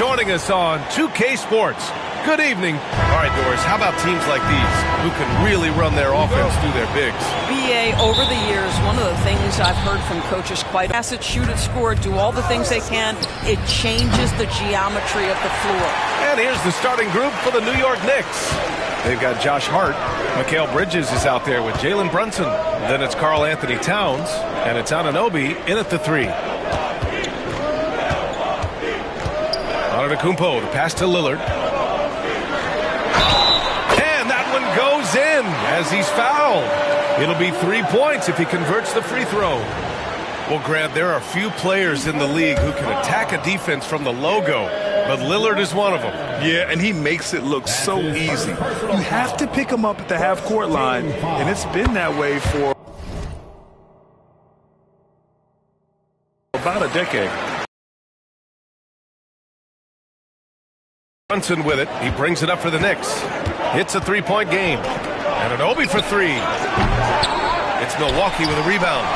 joining us on 2K Sports. Good evening. All right, Doris, how about teams like these who can really run their offense through their bigs? BA, over the years, one of the things I've heard from coaches quite pass it, shoot it, score it, do all the things they can. It changes the geometry of the floor. And here's the starting group for the New York Knicks. They've got Josh Hart. Mikal Bridges is out there with Jalen Brunson. Then it's Karl Anthony Towns. And it's Anunoby in at the 3. Antetokounmpo, the pass to Lillard. And that one goes in as he's fouled. It'll be 3 points if he converts the free throw. Well, Grant, there are few players in the league who can attack a defense from the logo, but Lillard is one of them. Yeah, and he makes it look so easy. You have to pick him up at the half-court line, and it's been that way for about a decade. Brunson with it. He brings it up for the Knicks. Hits a 3-point game. And Anunoby for 3. It's Milwaukee with a rebound.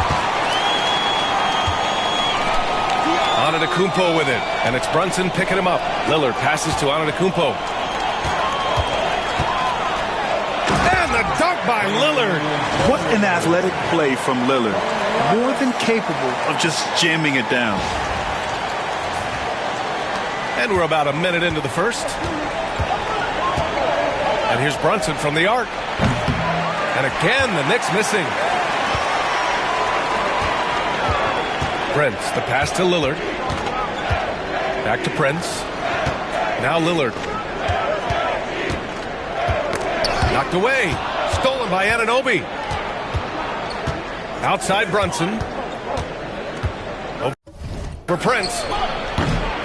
Antetokounmpo with it. And it's Brunson picking him up. Lillard passes to Antetokounmpo. And the dunk by Lillard. What an athletic play from Lillard. More than capable of just jamming it down. And we're about a minute into the first. And here's Brunson from the arc. And again, the Knicks missing. Prince, the pass to Lillard. Back to Prince. Now Lillard. Knocked away. Stolen by Anunoby. Outside Brunson. Over for Prince.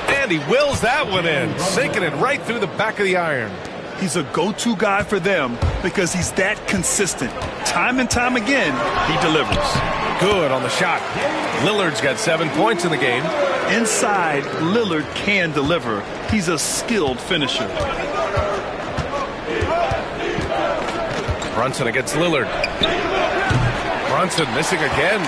And he wills that one in, sinking it right through the back of the iron. He's a go-to guy for them because he's that consistent. Time and time again, he delivers. Good on the shot. Lillard's got 7 points in the game. Inside, Lillard can deliver. He's a skilled finisher. Brunson against Lillard. Brunson missing again.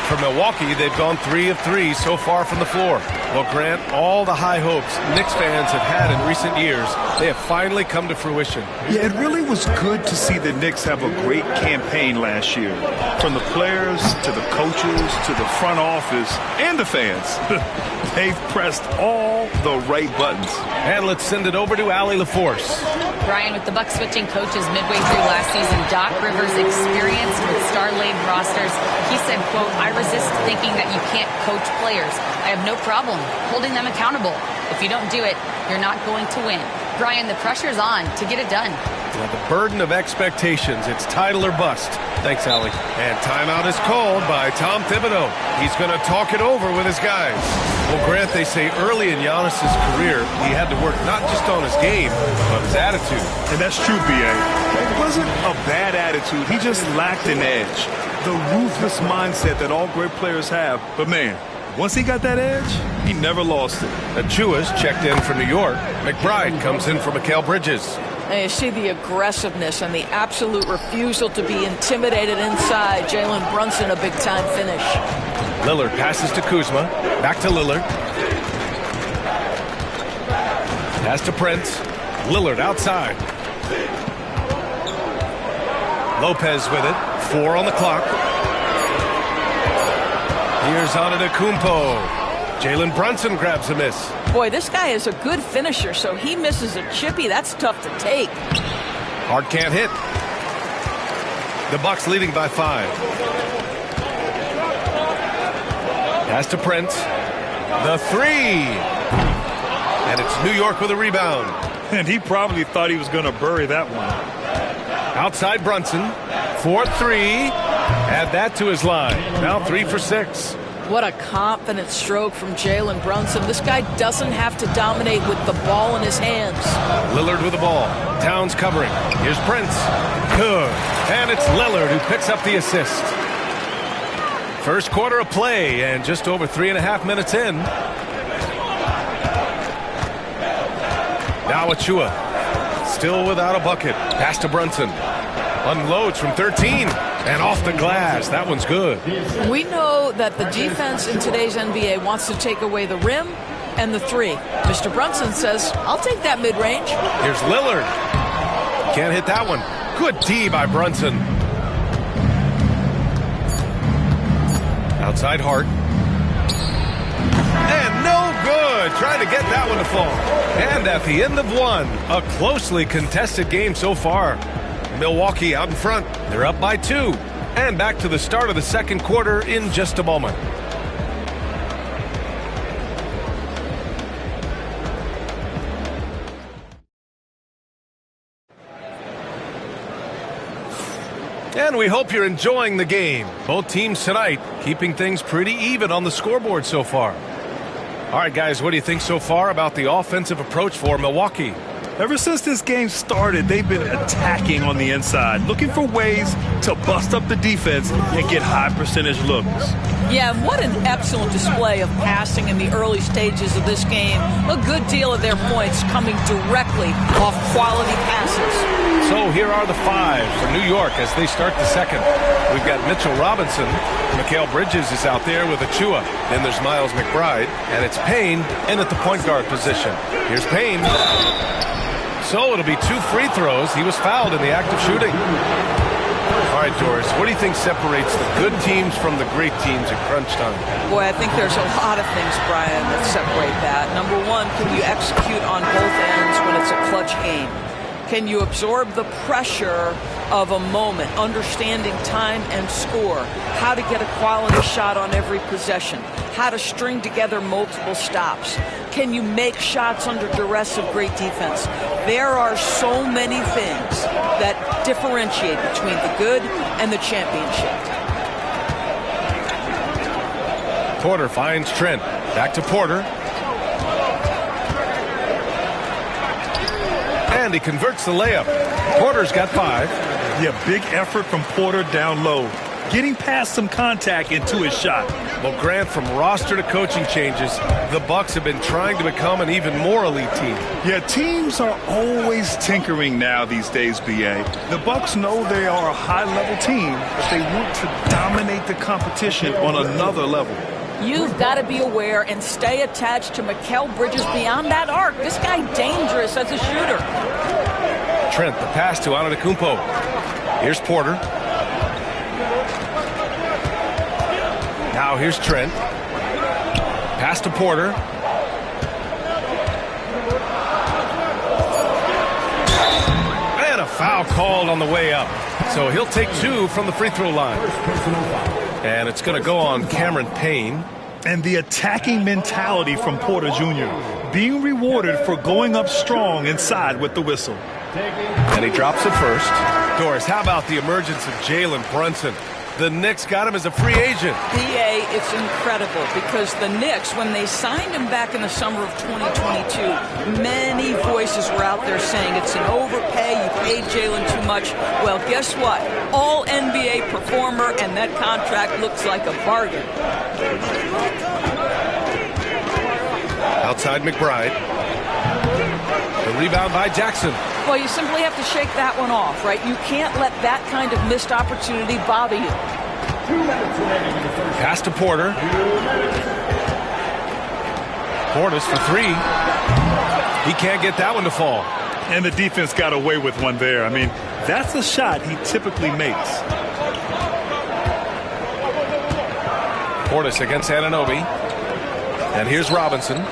For Milwaukee, they've gone 3 of 3 so far from the floor. Well, Grant, all the high hopes Knicks fans have had in recent years, they have finally come to fruition. Yeah, it really was good to see the Knicks have a great campaign last year. From the players to the coaches to the front office and the fans. They've pressed all the right buttons. And let's send it over to Allie LaForce. Brian, with the Bucks switching coaches midway through last season, Doc Rivers' experience with star-laden rosters, he said, quote, "I resist thinking that you can't coach players. I have no problem holding them accountable. If you don't do it, you're not going to win." Brian, the pressure's on to get it done. Now, the burden of expectations, it's title or bust. Thanks, Allie. And timeout is called by Tom Thibodeau. He's going to talk it over with his guys. Well, Grant, they say early in Giannis' career, he had to work not just on his game, but his attitude. And that's true, B.A. It wasn't a bad attitude. He just lacked an edge. The ruthless mindset that all great players have. But, man, once he got that edge, he never lost it. Achua's checked in for New York. McBride comes in for Mikal Bridges. And you see the aggressiveness and the absolute refusal to be intimidated inside. Jalen Brunson, a big-time finish. Lillard passes to Kuzma. Back to Lillard. Pass to Prince. Lillard outside. Lopez with it. 4 on the clock. Here's Antetokounmpo. Jalen Brunson grabs a miss. Boy, this guy is a good finisher, so he misses a chippy. That's tough to take. Hart can't hit. The Bucks leading by 5. Pass to Prince. The 3. And it's New York with a rebound. And he probably thought he was going to bury that one. Outside Brunson. 4-3. Add that to his line. Now 3 for 6. What a confident stroke from Jalen Brunson. This guy doesn't have to dominate with the ball in his hands. Lillard with the ball. Towns covering. Here's Prince. Good. And it's Lillard who picks up the assist. First quarter of play and just over 3.5 minutes in. Now Achua. Still without a bucket. Pass to Brunson. Unloads from 13. And off the glass. That one's good. We know that the defense in today's NBA wants to take away the rim And the three. Mr. Brunson says, I'll take that mid-range. Here's Lillard. Can't hit that one. Good D by Brunson. Outside Hart. And no good. Trying to get that one to fall. And at the end of one, a closely contested game so far. Milwaukee out in front. They're up by 2. And back to the start of the second quarter in just a moment. And we hope you're enjoying the game. Both teams tonight keeping things pretty even on the scoreboard so far. All right, guys, what do you think so far about the offensive approach for Milwaukee? Ever since this game started, they've been attacking on the inside, looking for ways to bust up the defense and get high percentage looks. Yeah, what an excellent display of passing in the early stages of this game. A good deal of their points coming directly off quality passes. So here are the fives for New York as they start the second. We've got Mitchell Robinson. Mikal Bridges is out there with Achua. Then there's Miles McBride. And it's Payne in at the point guard position. Here's Payne. So it'll be 2 free throws. He was fouled in the act of shooting. All right, Doris, what do you think separates the good teams from the great teams at crunch time? Boy, I think there's a lot of things, Brian, that separate that. Number one, can you execute on both ends when it's a clutch game? Can you absorb the pressure of a moment, understanding time and score, how to get a quality shot on every possession, how to string together multiple stops? Can you make shots under duress of great defense? There are so many things that differentiate between the good and the championship. Porter finds Trent. Back to Porter. And he converts the layup. Porter's got 5. Yeah, big effort from Porter down low, getting past some contact into his shot. Well, Grant, from roster to coaching changes, the Bucks have been trying to become an even more elite team. Yeah, teams are always tinkering now these days, B.A. The Bucks know they are a high-level team, but they want to dominate the competition on another level. You've got to be aware and stay attached to Mikal Bridges beyond that arc. This guy dangerous as a shooter. Trent, the pass to Antetokounmpo. Here's Porter. Now here's Trent. Pass to Porter. And a foul called on the way up. So he'll take 2 from the free throw line. And it's going to go on Cameron Payne. And the attacking mentality from Porter Jr. being rewarded for going up strong inside with the whistle. And he drops it first. Doris, how about the emergence of Jalen Brunson? The Knicks got him as a free agent. B.A., it's incredible because the Knicks, when they signed him back in the summer of 2022, many voices were out there saying it's an overpay, you paid Jalen too much. Well, guess what? All NBA performer, and that contract looks like a bargain. Outside McBride. The rebound by Jackson. Well, you simply have to shake that one off, right? You can't let that kind of missed opportunity bother you. Pass to Porter. Portis for 3. He can't get that one to fall. And the defense got away with one there. I mean, that's a shot he typically makes. Portis against Anunoby. And here's Robinson.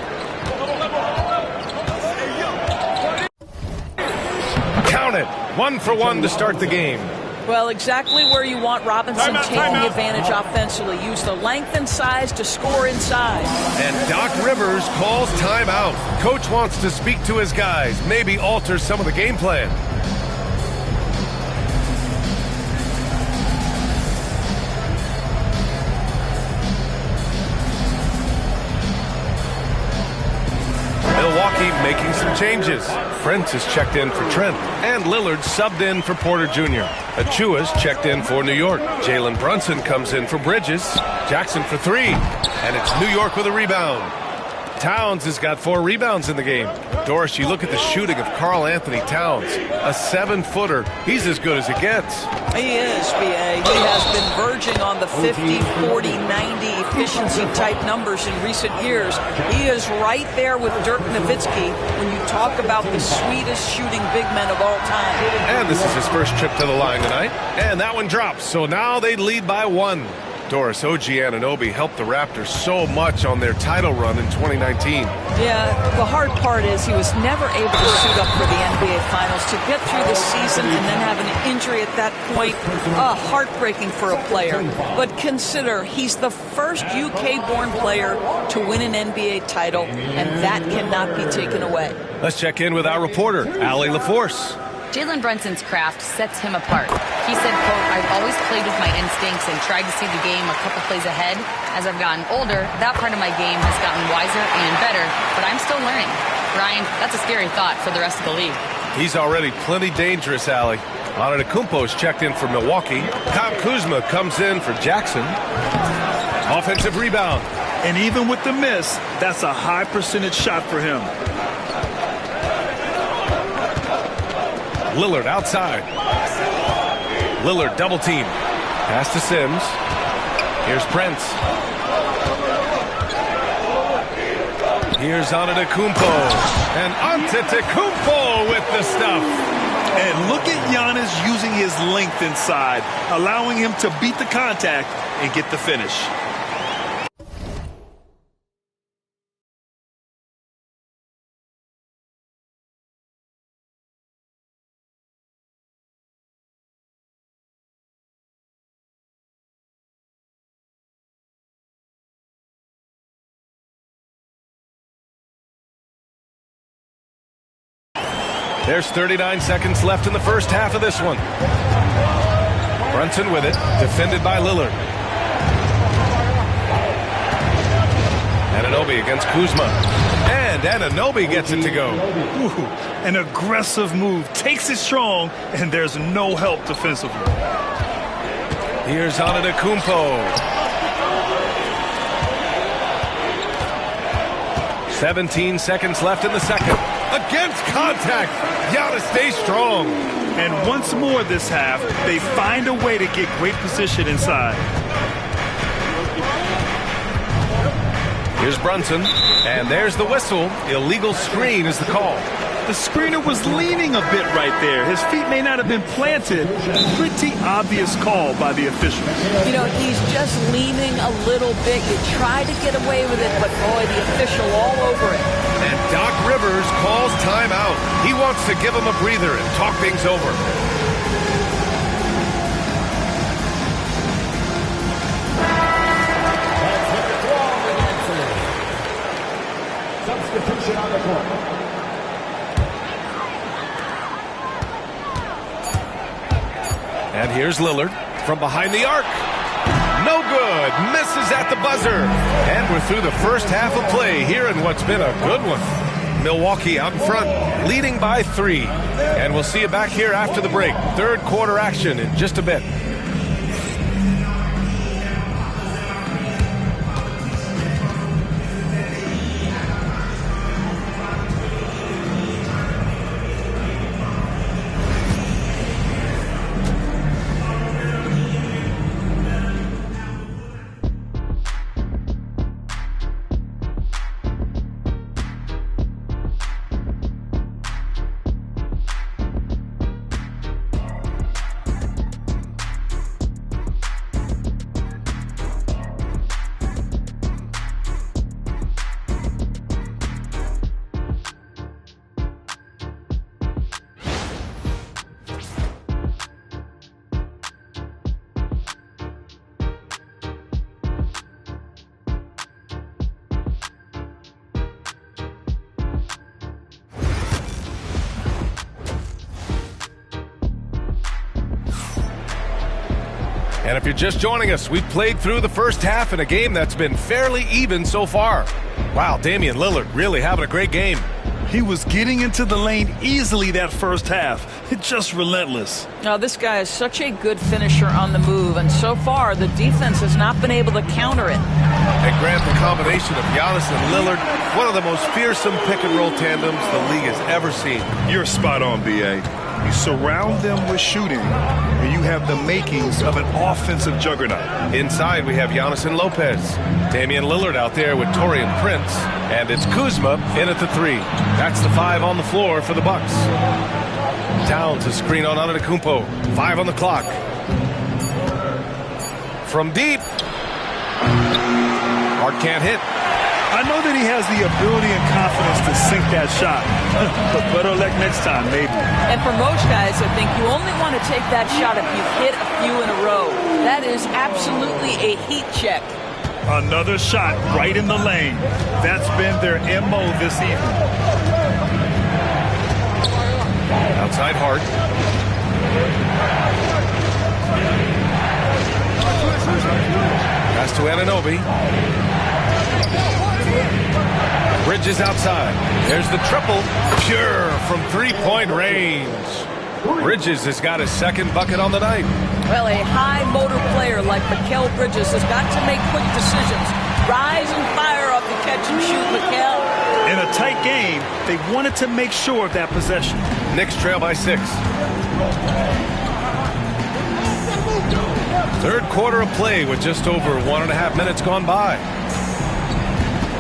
Count it. 1 for 1 to start the game. Well, exactly where you want Robinson taking advantage offensively. Use the length and size to score inside. And Doc Rivers calls timeout. Coach wants to speak to his guys, maybe alter some of the game plan. Milwaukee making some changes. Francis checked in for Trent, and Lillard subbed in for Porter Jr. Achua's checked in for New York. Jalen Brunson comes in for Bridges. Jackson for 3, and it's New York with a rebound. Towns has got 4 rebounds in the game. Doris, you look at the shooting of Karl Anthony Towns, a 7-footer. He's as good as it gets. He is, B.A. He has been verging on the 50, 40, 90 efficiency type numbers in recent years. He is right there with Dirk Nowitzki when you talk about the sweetest shooting big men of all time. And this is his first trip to the line tonight. And that one drops, so now they lead by 1. Doris, OG Anunoby helped the Raptors so much on their title run in 2019. Yeah, the hard part is he was never able to suit up for the NBA Finals. To get through the season and then have an injury at that point, heartbreaking for a player. But consider, he's the first UK-born player to win an NBA title, and that cannot be taken away. Let's check in with our reporter, Allie LaForce. Jalen Brunson's craft sets him apart. He said, quote, I've always played with my instincts and tried to see the game a couple plays ahead. As I've gotten older, that part of my game has gotten wiser and better, but I'm still learning. Ryan, that's a scary thought for the rest of the league. He's already plenty dangerous, Allie. Antetokounmpo's checked in for Milwaukee. Kyle Kuzma comes in for Jackson. Offensive rebound. And even with the miss, that's a high percentage shot for him. Lillard outside. Lillard double team. Pass to Sims. Here's Prince. Here's Antetokounmpo. And Antetokounmpo with the stuff. And look at Giannis using his length inside, allowing him to beat the contact and get the finish. There's 39 seconds left in the first half of this one. Brunson with it, defended by Lillard. Anunoby against Kuzma. And Anunoby gets it to go. Ooh, an aggressive move, takes it strong, and there's no help defensively. Here's Antetokounmpo. 17 seconds left in the second. Against contact, Giannis stays strong. And once more this half, they find a way to get great position inside. Here's Brunson, and there's the whistle. Illegal screen is the call. The screener was leaning a bit right there. His feet may not have been planted. Pretty obvious call by the officials. You know, he's just leaning a little bit. You try to get away with it, but boy, the official all over it. And Doc Rivers calls timeout. He wants to give him a breather and talk things over. Substitution on the court. And here's Lillard from behind the arc. No good. Misses at the buzzer. And we're through the first half of play here in what's been a good one. Milwaukee out in front, leading by 3. And we'll see you back here after the break. Third quarter action in just a bit. And if you're just joining us, we've played through the first half in a game that's been fairly even so far. Wow, Damian Lillard really having a great game. He was getting into the lane easily that first half. It's just relentless. Now, this guy is such a good finisher on the move, and so far the defense has not been able to counter it. And Grant, the combination of Giannis and Lillard One of the most fearsome pick-and-roll tandems the league has ever seen. You're spot on, B.A. You surround them with shooting, and you have the makings of an offensive juggernaut. Inside, we have Giannis and Lopez. Damian Lillard out there with Taurean Prince. And it's Kuzma in at the 3. That's the 5 on the floor for the Bucks. Towns a screen on Antetokounmpo. 5 on the clock. From deep. Hart can't hit. I know that he has the ability and confidence to sink that shot, but better luck next time, maybe. And for most guys, I think you only want to take that shot if you've hit a few in a row. That is absolutely a heat check. Another shot right in the lane. That's been their MO this evening. Outside Hart. Pass to Anunoby. Bridges outside. There's the triple. Pure from three-point range. Bridges has got his second bucket on the night. Well, a high-motor player like Mikal Bridges has got to make quick decisions. Rise and fire off the catch and shoot, Mikal. In a tight game, they wanted to make sure of that possession. Knicks trail by 6. Third quarter of play with just over 1.5 minutes gone by.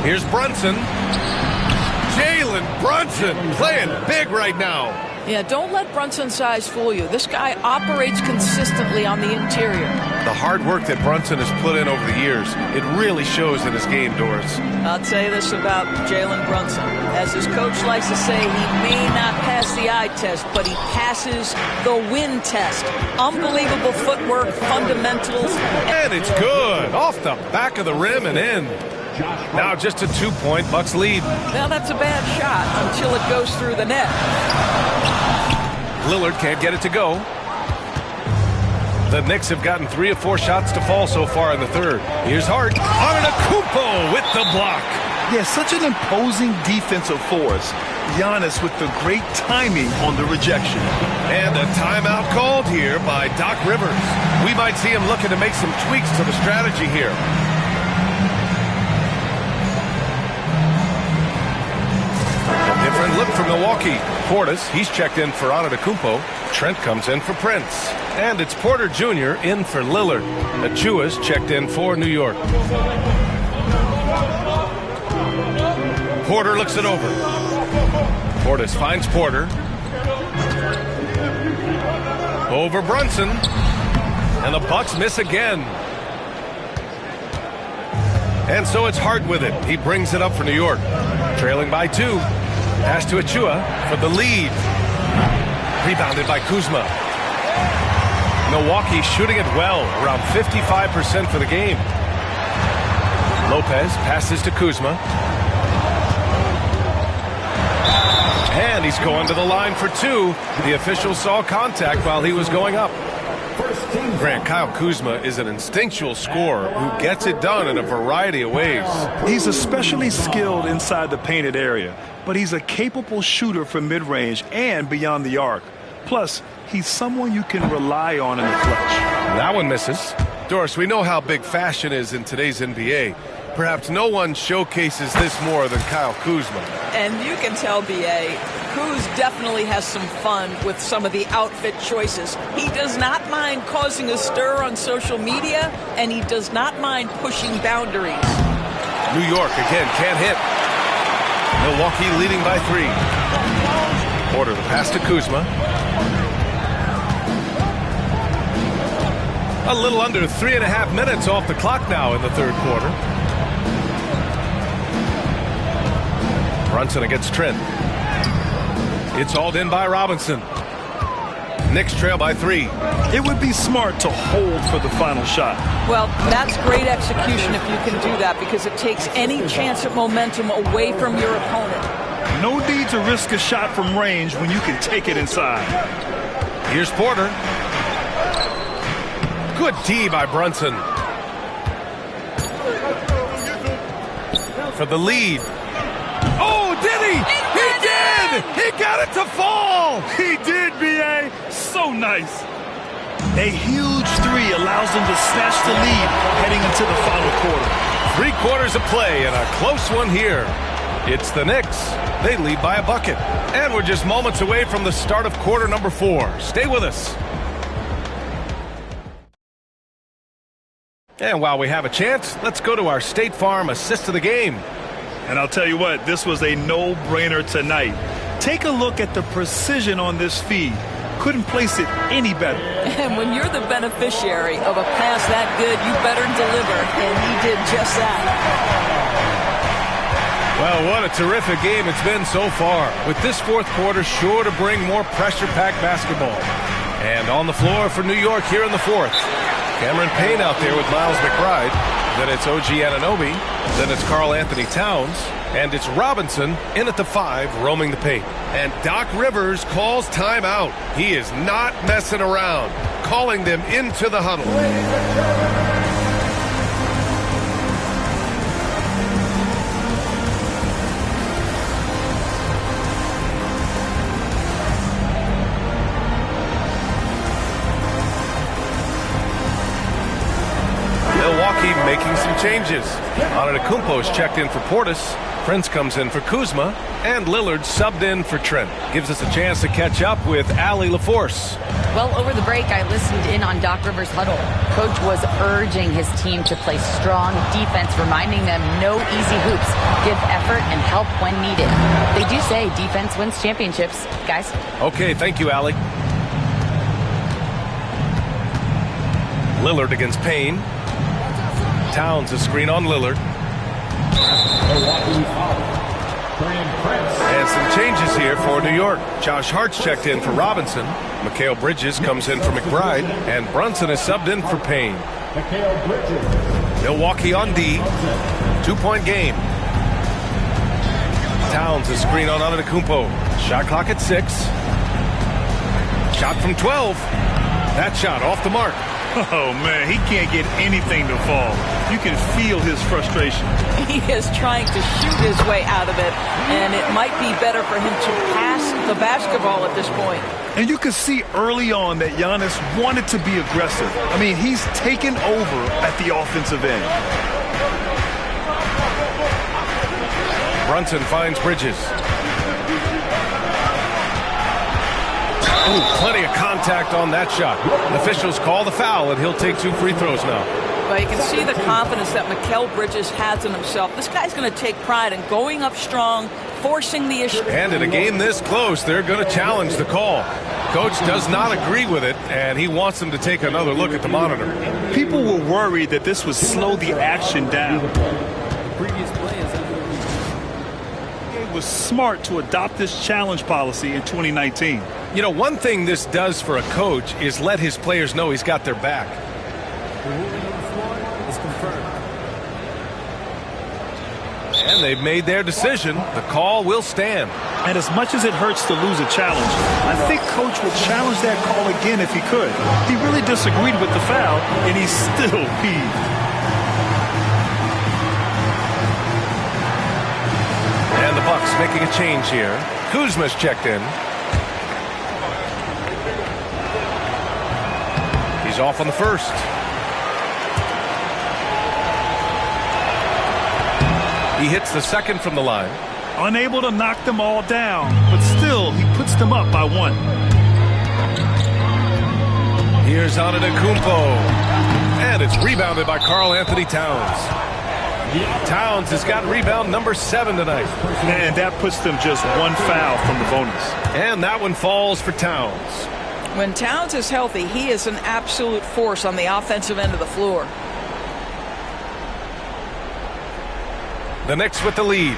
Here's Brunson. Jalen Brunson playing big right now. Yeah, don't let Brunson's size fool you. This guy operates consistently on the interior. The hard work that Brunson has put in over the years, it really shows in his game, Doris. I'll tell you this about Jalen Brunson. As his coach likes to say, he may not pass the eye test, but he passes the win test. Unbelievable footwork, fundamentals. And it's good. Off the back of the rim and in. Now just a 2-point Bucks lead. Well, that's a bad shot until it goes through the net. Lillard can't get it to go. The Knicks have gotten 3 or 4 shots to fall so far in the third. Here's Hart. Antetokounmpo with the block. Yeah, such an imposing defensive force. Giannis with the great timing on the rejection. And a timeout called here by Doc Rivers. We might see him looking to make some tweaks to the strategy here. Different look from Milwaukee. Portis, he's checked in for Antetokounmpo. Trent comes in for Prince. And it's Porter Jr. in for Lillard. Achua's checked in for New York. Porter looks it over. Portis finds Porter. Over Brunson. And the Bucks miss again. And so it's Hart with it. He brings it up for New York. Trailing by 2. Pass to Achua for the lead. Rebounded by Kuzma. Milwaukee shooting it well, around 55% for the game. Lopez passes to Kuzma. And he's going to the line for 2. The official saw contact while he was going up. Grant, Kyle Kuzma is an instinctual scorer who gets it done in a variety of ways. He's especially skilled inside the painted area, but he's a capable shooter from mid-range and beyond the arc. Plus, he's someone you can rely on in the clutch. That one misses. Doris, we know how big fashion is in today's NBA. Perhaps no one showcases this more than Kyle Kuzma. And you can tell, B.A., Kuz definitely has some fun with some of the outfit choices. He does not mind causing a stir on social media, and he does not mind pushing boundaries. New York, again, can't hit. Milwaukee leading by 3. Porter, the pass to Kuzma. A little under 3.5 minutes off the clock now in the third quarter. Brunson against Trent. It's hauled in by Robinson. Knicks trail by 3. It would be smart to hold for the final shot. Well, that's great execution if you can do that, because it takes any chance at momentum away from your opponent. No need to risk a shot from range when you can take it inside. Here's Porter. Good D by Brunson. For the lead. Oh, did he? He did! He got it to fall! He did, B.A. So nice. A huge 3 allows them to snatch the lead heading into the final quarter. 3 quarters of play and a close one here. It's the Knicks. They lead by a bucket. And we're just moments away from the start of quarter number 4. Stay with us. And while we have a chance, let's go to our State Farm assist of the game. And I'll tell you what, this was a no-brainer tonight. Take a look at the precision on this feed. Couldn't place it any better. And when you're the beneficiary of a pass that good, you better deliver. And he did just that. Well, what a terrific game it's been so far. With this fourth quarter sure to bring more pressure-packed basketball. And on the floor for New York here in the fourth. Cameron Payne out there with Miles McBride. Then it's OG Anunoby. Then it's Karl Anthony Towns. And it's Robinson in at the 5, roaming the paint. And Doc Rivers calls timeout. He is not messing around, calling them into the huddle. Milwaukee making some changes. Antetokounmpo's checked in for Portis. Prince comes in for Kuzma, and Lillard subbed in for Trent. Gives us a chance to catch up with Allie LaForce. Well, over the break, I listened in on Doc Rivers' huddle. Coach was urging his team to play strong defense, reminding them no easy hoops, give effort and help when needed. They do say defense wins championships, guys. Okay, thank you, Allie. Lillard against Payne. Towns a screen on Lillard. And some changes here for New York. Josh Hart's checked in for Robinson. Mikal Bridges comes in for McBride. And Brunson is subbed in for Payne. Milwaukee on D. 2-point game. Towns a screen on Antetokounmpo. Shot clock at 6. Shot from 12. That shot off the mark. Oh, man, he can't get anything to fall. You can feel his frustration. He is trying to shoot his way out of it, and it might be better for him to pass the basketball at this point. And you can see early on that Giannis wanted to be aggressive. I mean, he's taken over at the offensive end. Brunson finds Bridges. Ooh, plenty of contact on that shot. Officials call the foul, and he'll take 2 free throws now. Well, you can see the confidence that Mikal Bridges has in himself. This guy's going to take pride in going up strong, forcing the issue. And in a game this close, they're going to challenge the call. Coach does not agree with it, and he wants them to take another look at the monitor. People were worried that this would slow the action down. It was smart to adopt this challenge policy in 2019. You know, one thing this does for a coach is let his players know he's got their back. And they've made their decision. The call will stand. And as much as it hurts to lose a challenge, I think Coach will challenge that call again if he could. He really disagreed with the foul, and he's still peeved. And the Bucks making a change here. Kuzma's checked in. He's off on the first. He hits the second from the line. Unable to knock them all down, but still he puts them up by 1. Here's Antetokounmpo. And it's rebounded by Karl Anthony Towns. Towns has got rebound number 7 tonight. And that puts them just 1 foul from the bonus. And that one falls for Towns. When Towns is healthy, he is an absolute force on the offensive end of the floor. The Knicks with the lead.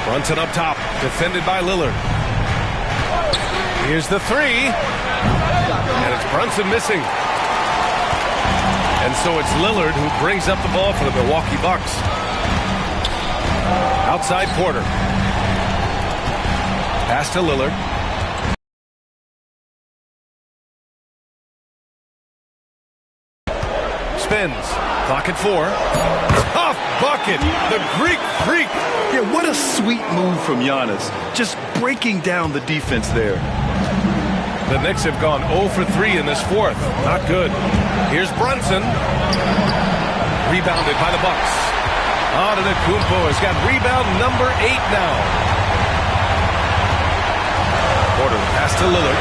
Brunson up top, defended by Lillard. Here's the 3. And it's Brunson missing. And so it's Lillard who brings up the ball for the Milwaukee Bucks. Outside Porter. Pass to Lillard. Spins. Clock at 4. Tough bucket. The Greek freak. Yeah, what a sweet move from Giannis. Just breaking down the defense there. The Knicks have gone 0 for 3 in this fourth. Not good. Here's Brunson. Rebounded by the Bucks. Antetokounmpo has got rebound number 8 now. Porter pass to Lillard.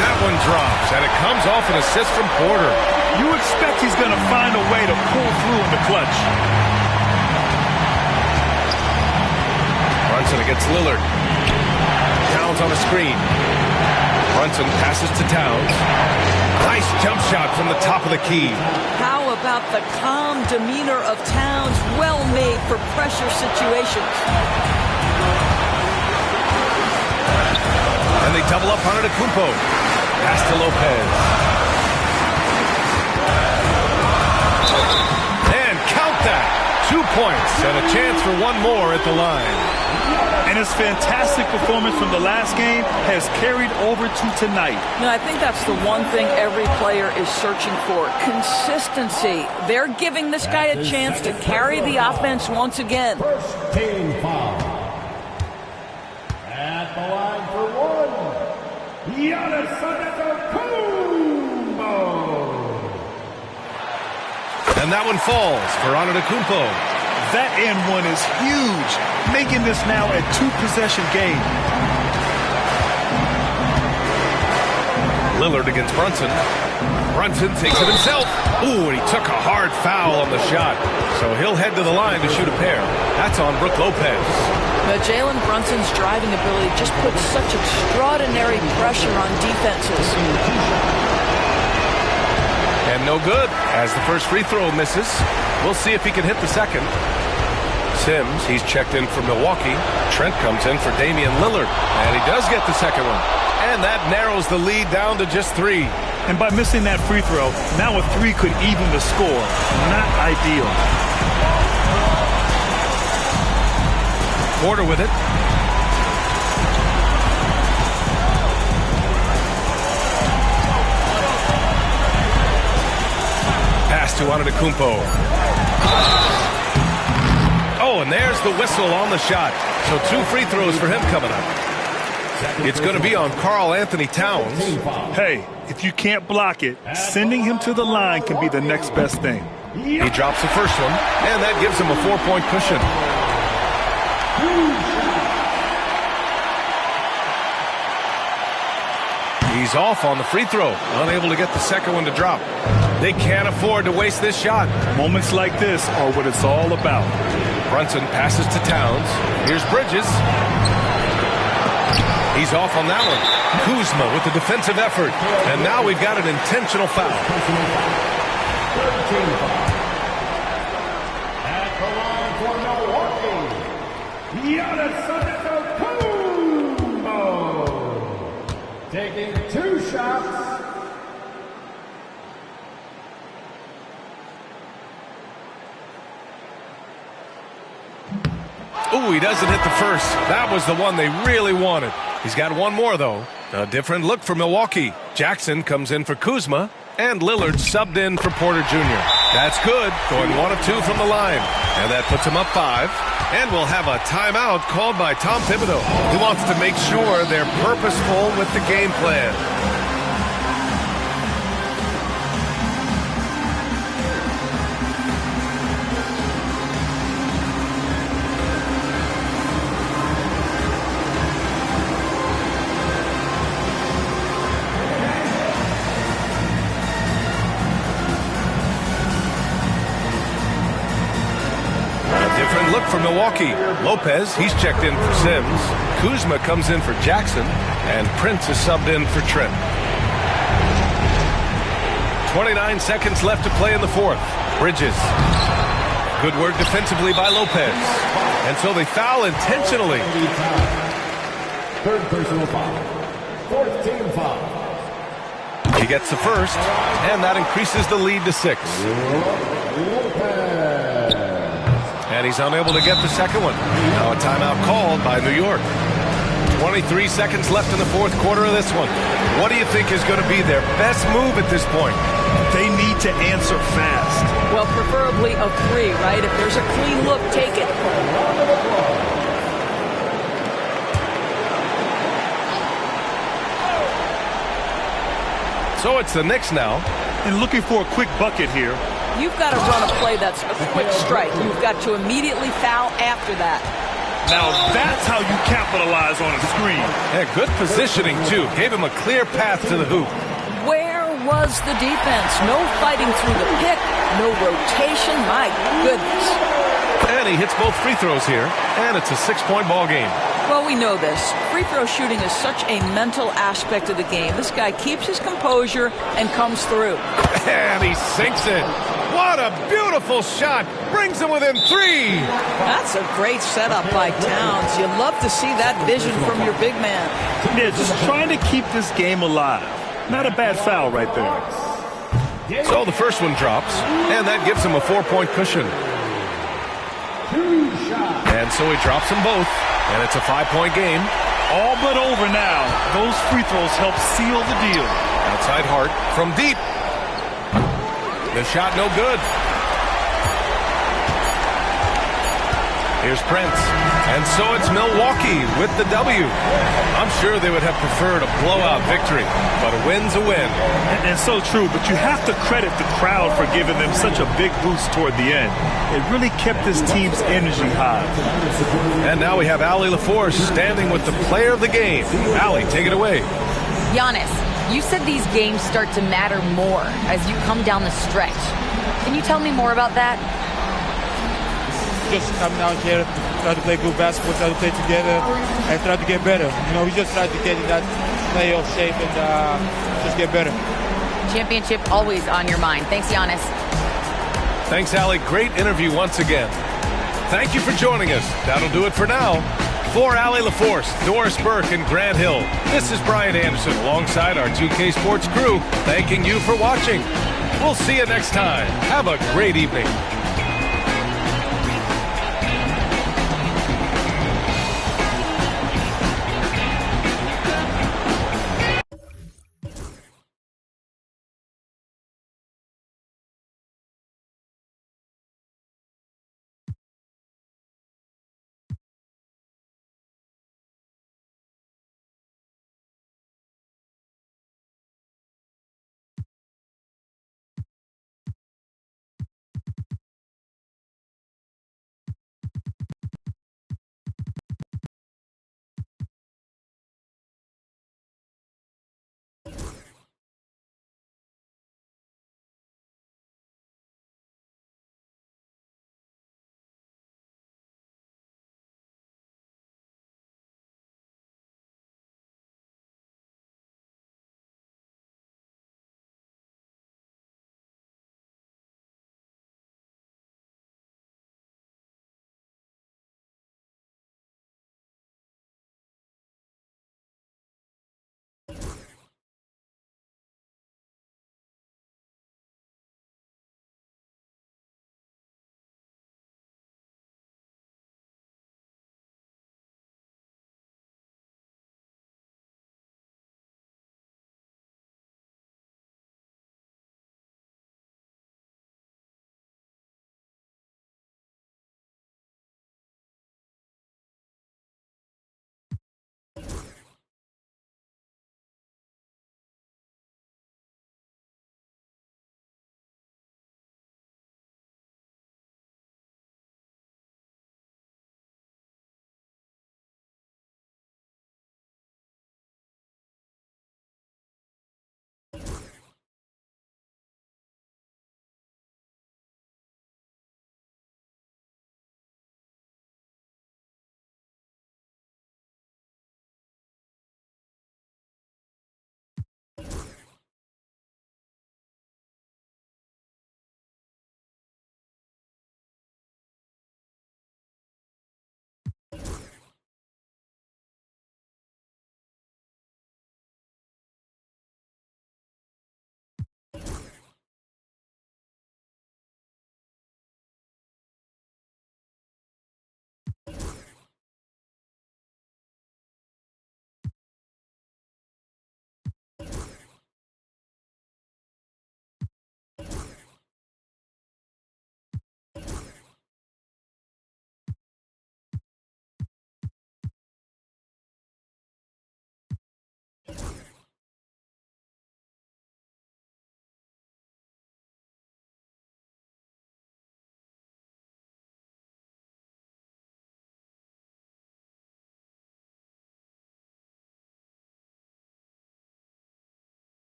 That one drops, and it comes off an assist from Porter. You expect he's going to find a way to pull through in the clutch. Brunson against Lillard. Towns on a screen. Brunson passes to Towns. Nice jump shot from the top of the key. How about the calm demeanor of Towns? Well made for pressure situations. And they double up on Antetokounmpo. Pass to Lopez. And count that. 2 points and a chance for one more at the line. And his fantastic performance from the last game has carried over to tonight. I think that's the one thing every player is searching for. Consistency. They're giving this guy a chance to carry the offense once again. First team foul. At the line for one, Giannis Antetokounmpo. And that one falls for Antetokounmpo. That and one is huge, making this now a 2-possession game. Lillard against Brunson. Brunson takes it himself. Ooh, and he took a hard foul on the shot. So he'll head to the line to shoot a pair. That's on Brook Lopez. But Jalen Brunson's driving ability just puts such extraordinary pressure on defenses. And no good, as the first free throw misses. We'll see if he can hit the second. Sims, he's checked in for Milwaukee. Trent comes in for Damian Lillard. And he does get the second one. And that narrows the lead down to just 3. And by missing that free throw, now a 3 could even the score. Not ideal. Porter with it. Pass to Antetokounmpo. Oh, and there's the whistle on the shot. So 2 free throws for him coming up. It's going to be on Karl Anthony Towns. Hey, if you can't block it, sending him to the line can be the next best thing. He drops the first one, and that gives him a 4-point cushion. He's off on the free throw, unable to get the second one to drop. They can't afford to waste this shot. Moments like this are what it's all about. Brunson passes to Towns. Here's Bridges. He's off on that one. Kuzma with the defensive effort. And now we've got an intentional foul. At the line for Milwaukee, Giannis Antetokounmpo. Taking 2 shots. Ooh, he doesn't hit the first. That was the one they really wanted. He's got one more, though. A different look for Milwaukee. Jackson comes in for Kuzma, and Lillard subbed in for Porter Jr. That's good, going 1 of 2 from the line. And that puts him up 5. And we'll have a timeout called by Tom Thibodeau. He wants to make sure they're purposeful with the game plan. Look for Milwaukee. Lopez, he's checked in for Sims. Kuzma comes in for Jackson. And Prince is subbed in for Trent. 29 seconds left to play in the 4th. Bridges. Good work defensively by Lopez. And so they foul intentionally. 3rd personal foul. 4th team foul. He gets the first, and that increases the lead to 6. And he's unable to get the second one. Now a timeout called by New York. 23 seconds left in the 4th quarter of this one. What do you think is going to be their best move at this point? They need to answer fast. Well, preferably a 3, right? If there's a clean look, take it. So it's the Knicks now. And looking for a quick bucket here. You've got to run a play that's a quick strike. You've got to immediately foul after that. Now that's how you capitalize on a screen. Yeah, good positioning, too. Gave him a clear path to the hoop. Where was the defense? No fighting through the pick, no rotation. My goodness. And he hits both free throws here, and it's a 6-point ball game. Well, we know this. Free throw shooting is such a mental aspect of the game. This guy keeps his composure and comes through. And he sinks it. What a beautiful shot. Brings him within 3. That's a great setup by Towns. You love to see that vision from your big man. Yeah, just trying to keep this game alive. Not a bad foul right there. So the first one drops, and that gives him a 4-point cushion. And so he drops them both, and it's a 5-point game. All but over now. Those free throws help seal the deal. Outside Hart from deep. The shot no good. Here's Prince. And so it's Milwaukee with the W. I'm sure they would have preferred a blowout victory, but a win's a win. And so true, but you have to credit the crowd for giving them such a big boost toward the end. It really kept this team's energy high. And now we have Allie LaForce standing with the player of the game. Allie, take it away. Giannis, you said these games start to matter more as you come down the stretch. Can you tell me more about that? Just come down here, try to play good basketball, try to play together, and try to get better. You know, we just try to get in that playoff shape and just get better. Championship always on your mind. Thanks, Giannis. Thanks, Allie. Great interview once again. Thank you for joining us. That'll do it for now. For Allie LaForce, Doris Burke, and Grant Hill, this is Brian Anderson alongside our 2K Sports crew, thanking you for watching. We'll see you next time. Have a great evening.